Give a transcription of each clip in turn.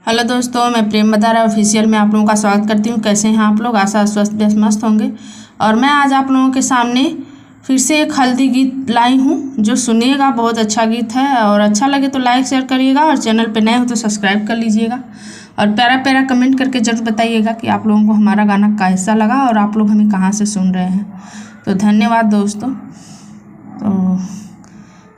Hello दोस्तों, मैं प्रेम बदारा official में आप लोगों का स्वागत करती हूँ। कैसे हैं आप लोग? आशा स्वस्थ व्यस्त मस्त होंगे। और मैं आज आप लोगों के सामने फिर से एक हल्दी गीत लाई हूँ जो सुनिएगा। बहुत अच्छा गीत है और अच्छा लगे तो लाइक शेयर करिएगा और चैनल पे नए हो तो सब्सक्राइब कर लीजिएगा और प्यारा प्यारा कमेंट करके जरूर बताइएगा कि आप लोगों को हमारा गाना कैसा लगा और आप लोग हमें कहाँ से सुन रहे हैं। तो धन्यवाद दोस्तों। तो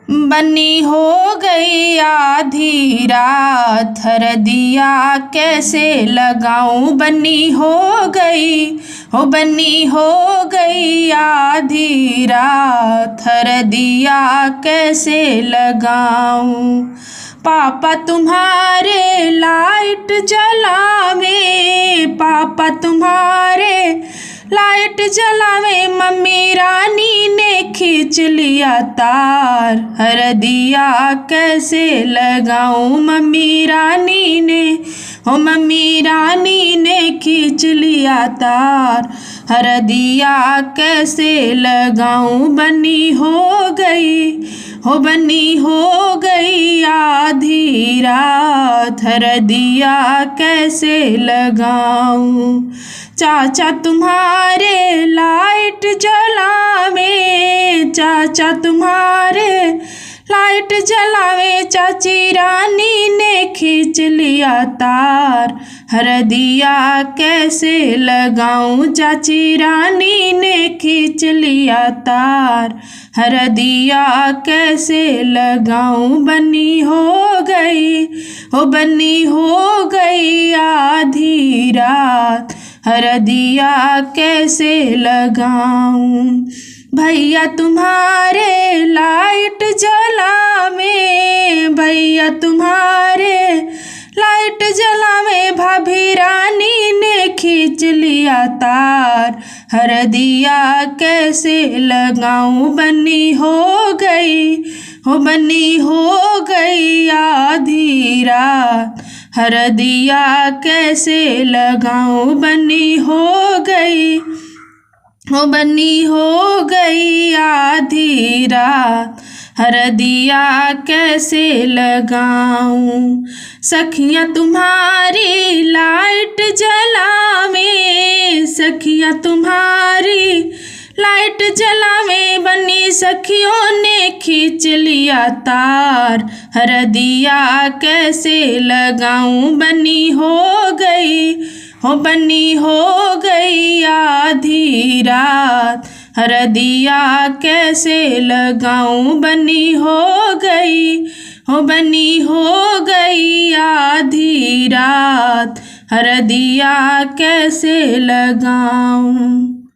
बनी हो गई आधी रात, हरदिया कैसे लगाऊं। बनी हो गई आधी रात, हरदिया कैसे लगाऊं। पापा तुम्हारे लाइट जलावे, पापा तुम्हारे लाइट जलावे, मम्मी रानी ने खींच लिया तार, हरदिया कैसे लगाऊं। मम्मी रानी ने खींच लिया तार, हरदिया कैसे लगाऊं। बनी हो गई आधी रात, हरदिया कैसे लगाऊं। चाचा तुम्हारे लाइट जलावे, चाचा तुम्हारे लाइट जलावे, चाची रानी ने खींच लिया तार, हरदिया कैसे लगाऊं। चाची रानी ने खींच लिया तार, हरदिया कैसे लगाऊं। बनी हो गई आधी रात, हरदिया कैसे लगाऊं। भैया तुम्हारे लाइट जलावे, भैया तुम्हारे लाइट जलावे, भाभी रानी ने खींच लिया तार, हरदिया कैसे लगाऊं। बनी हो गई आधी रात, हरदिया कैसे लगाऊं। बनी हो गई आधी रात, हरदिया कैसे लगाऊं। सखियां तुम्हारी लाइट जलावे, सखियां तुम्हारी लाइट जलावे, बनी सखियों ने खींच लिया तार, हरदिया कैसे लगाऊं। बनी हो गई आधी रात, हरदिया कैसे लगाऊं। बनी हो गई आधी रात, हरदिया कैसे लगाऊं।